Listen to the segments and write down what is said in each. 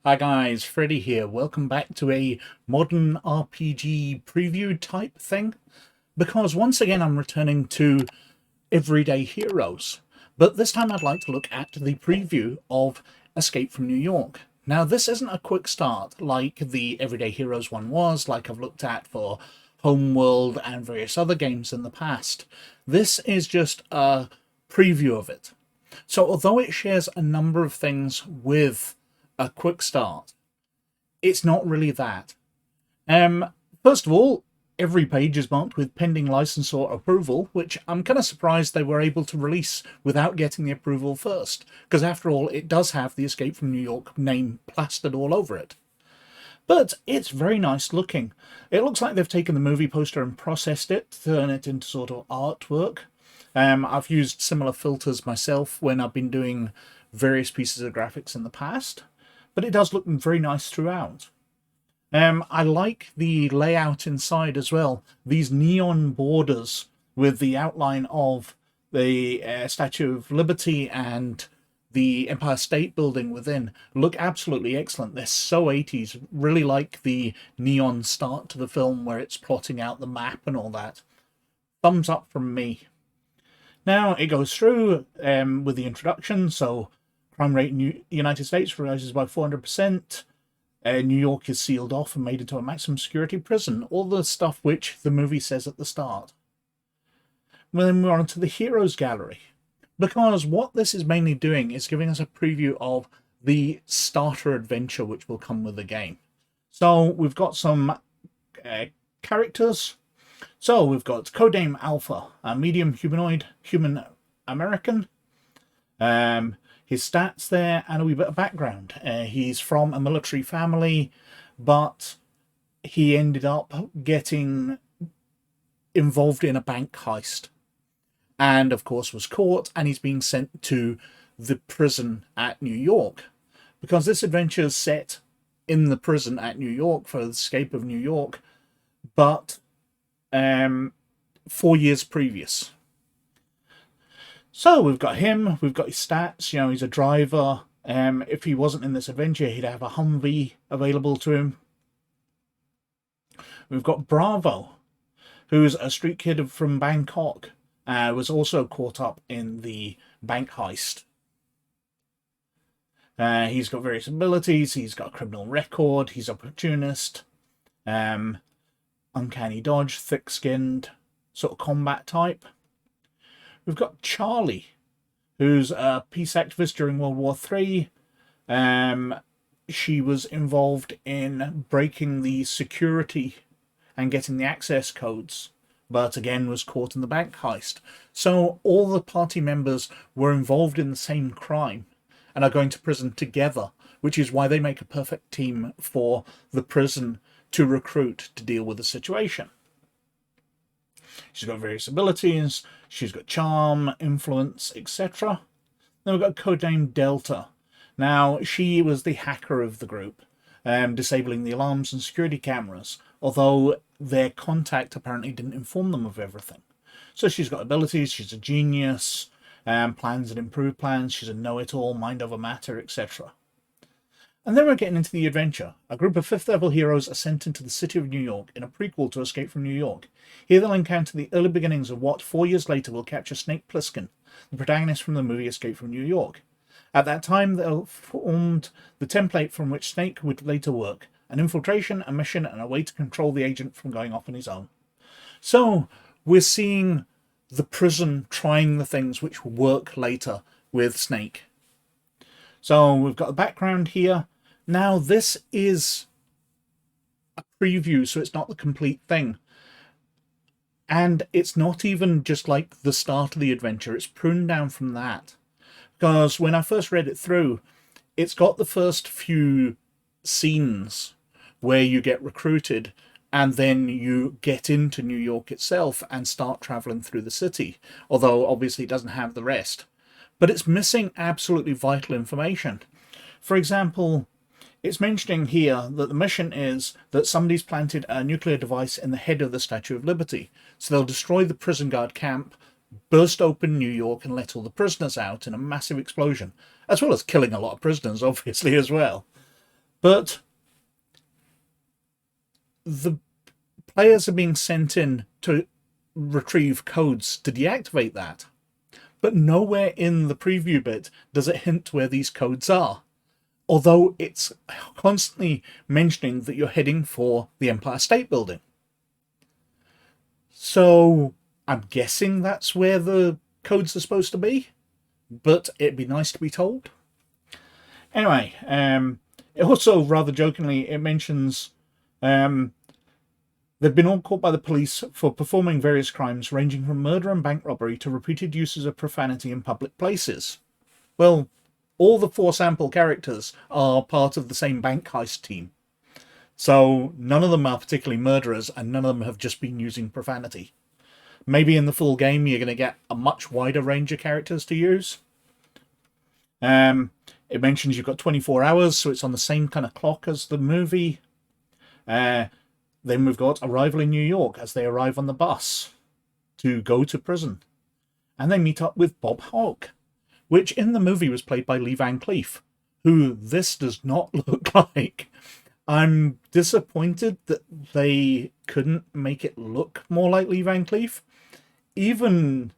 Hi guys, Freddy here. Welcome back to a modern RPG preview type thing. Because once again I'm returning to Everyday Heroes. But this time I'd like to look at the preview of Escape from New York. Now this isn't a quick start like the Everyday Heroes one was, like I've looked at for Homeworld and various other games in the past. This is just a preview of it. So although it shares a number of things with a quick start, it's not really that. First of all, every page is marked with pending licensor approval, which I'm kind of surprised they were able to release without getting the approval first, because after all, it does have the Escape from New York name plastered all over it. But it's very nice looking. It looks like they've taken the movie poster and processed it to turn it into sort of artwork. I've used similar filters myself when I've been doing various pieces of graphics in the past, but it does look very nice throughout. I like the layout inside as well. These neon borders with the outline of the Statue of Liberty and the Empire State Building within look absolutely excellent. They're so 80s. Really like the neon start to the film where it's plotting out the map and all that. Thumbs up from me. Now it goes through with the introduction. So crime rate in the United States rises by 400%. New York is sealed off and made into a maximum security prison. All the stuff which the movie says at the start. Then we're on to the Heroes Gallery. Because what this is mainly doing is giving us a preview of the starter adventure which will come with the game. So we've got some characters. So we've got Codename Alpha, a medium humanoid human American. His stats there and a wee bit of background. He's from a military family, but he ended up getting involved in a bank heist. And, of course, was caught, and he's being sent to the prison at New York. Because this adventure is set in the prison at New York for the escape of New York, but 4 years previous. So we've got him, we've got his stats, you know, he's a driver. If he wasn't in this adventure, he'd have a Humvee available to him. We've got Bravo, who's a street kid from Bangkok, was also caught up in the bank heist. He's got various abilities, he's got a criminal record, he's opportunist, uncanny dodge, thick-skinned, sort of combat type. We've got Charlie, who's a peace activist during World War III. She was involved in breaking the security and getting the access codes, but again was caught in the bank heist. So all the party members were involved in the same crime and are going to prison together, which is why they make a perfect team for the prison to recruit to deal with the situation. She's got various abilities. She's got charm, influence, etc. Then we've got codename Delta. Now, she was the hacker of the group, disabling the alarms and security cameras, although their contact apparently didn't inform them of everything. So she's got abilities, she's a genius, plans and improved plans, she's a know-it-all, mind over matter, etc. And then we're getting into the adventure. A group of 5th level heroes are sent into the city of New York in a prequel to Escape from New York. Here they'll encounter the early beginnings of what 4 years later will capture Snake Plissken, the protagonist from the movie Escape from New York. At that time, they'll formed the template from which Snake would later work: an infiltration, a mission, and a way to control the agent from going off on his own. So we're seeing the prison trying the things which will work later with Snake. So we've got the background here. Now, this is a preview, so it's not the complete thing. And it's not even just like the start of the adventure. It's pruned down from that. Because when I first read it through, it's got the first few scenes where you get recruited and then you get into New York itself and start traveling through the city. Although, obviously, it doesn't have the rest. But it's missing absolutely vital information. For example, it's mentioning here that the mission is that somebody's planted a nuclear device in the head of the Statue of Liberty. So they'll destroy the prison guard camp, burst open New York and let all the prisoners out in a massive explosion, as well as killing a lot of prisoners, obviously, as well. But the players are being sent in to retrieve codes to deactivate that. But nowhere in the preview bit does it hint where these codes are. Although it's constantly mentioning that you're heading for the Empire State Building. So I'm guessing that's where the codes are supposed to be, but it'd be nice to be told. Anyway, it also, rather jokingly, it mentions they've been all caught by the police for performing various crimes ranging from murder and bank robbery to repeated uses of profanity in public places. Well, all the 4 sample characters are part of the same bank heist team. So none of them are particularly murderers, and none of them have just been using profanity. Maybe in the full game you're going to get a much wider range of characters to use. It mentions you've got 24 hours, so it's on the same kind of clock as the movie. Then we've got arrival in New York as they arrive on the bus to go to prison. And they meet up with Bob Hogg, which in the movie was played by Lee Van Cleef, who this does not look like. I'm disappointed that they couldn't make it look more like Lee Van Cleef, even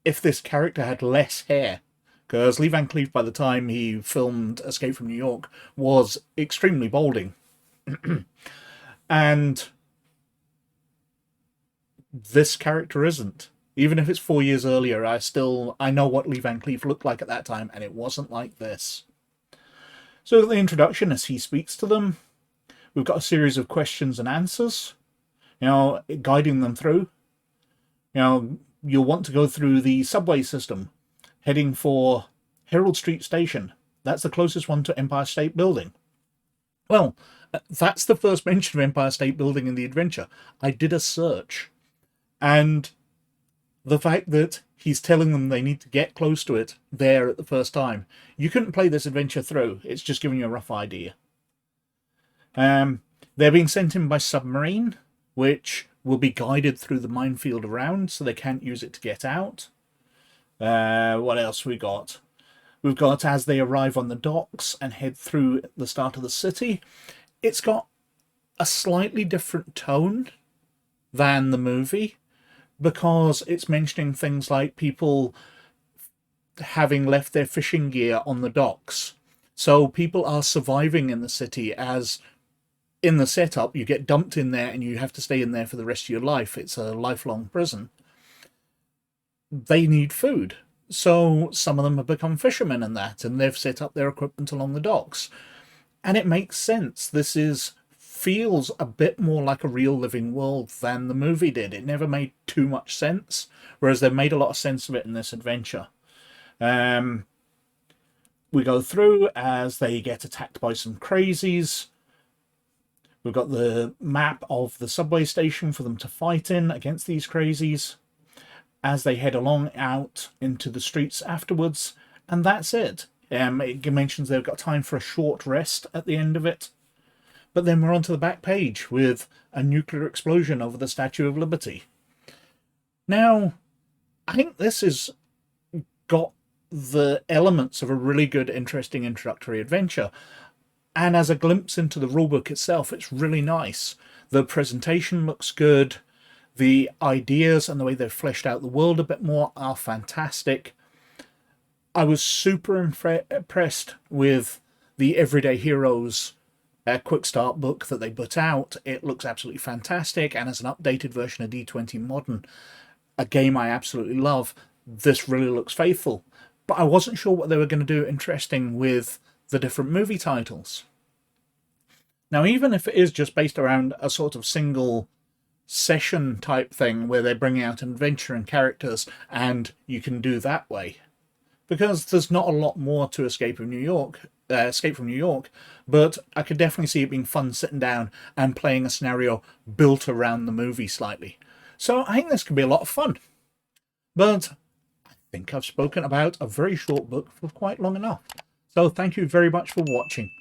if this character had less hair, because Lee Van Cleef, by the time he filmed Escape from New York, was extremely balding. And this character isn't. Even if it's 4 years earlier, I know what Lee Van Cleef looked like at that time, and it wasn't like this. So the introduction, as he speaks to them, we've got a series of questions and answers, guiding them through. You'll want to go through the subway system, heading for Herald Street Station. That's the closest one to Empire State Building. Well, that's the first mention of Empire State Building in the adventure. I did a search, and the fact that he's telling them they need to get close to it there at the first time, you couldn't play this adventure through. It's just giving you a rough idea. They're being sent in by submarine, which will be guided through the minefield around, so they can't use it to get out. What else we got? We've got as they arrive on the docks and head through the start of the city. It's got a slightly different tone than the movie, because it's mentioning things like people having left their fishing gear on the docks. So people are surviving in the city, as in the setup you get dumped in there and you have to stay in there for the rest of your life. It's a lifelong prison. They need food. So some of them have become fishermen and they've set up their equipment along the docks. And it makes sense. This feels a bit more like a real living world than the movie did. It never made too much sense, whereas they made a lot of sense of it in this adventure. We go through as they get attacked by some crazies. We've got the map of the subway station for them to fight in against these crazies as they head along out into the streets afterwards, and that's it. It mentions they've got time for a short rest at the end of it. But then we're onto the back page with a nuclear explosion over the Statue of Liberty. Now, I think this has got the elements of a really good, interesting introductory adventure. And as a glimpse into the rulebook itself, it's really nice. The presentation looks good. The ideas and the way they've fleshed out the world a bit more are fantastic. I was super impressed with the Everyday Heroes Quickstart book that they put out. It looks absolutely fantastic, and as an updated version of D20 Modern, a game I absolutely love, this really looks faithful. But I wasn't sure what they were going to do interesting with the different movie titles. Now, even if it is just based around a sort of single session type thing where they're bringing out an adventure and characters and you can do that way, because there's not a lot more to Escape from New York, but I could definitely see it being fun sitting down and playing a scenario built around the movie slightly. So I think this could be a lot of fun. But I think I've spoken about a very short book for quite long enough. So thank you very much for watching.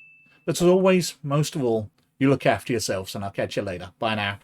But as always, most of all, you look after yourselves, and I'll catch you later. Bye now.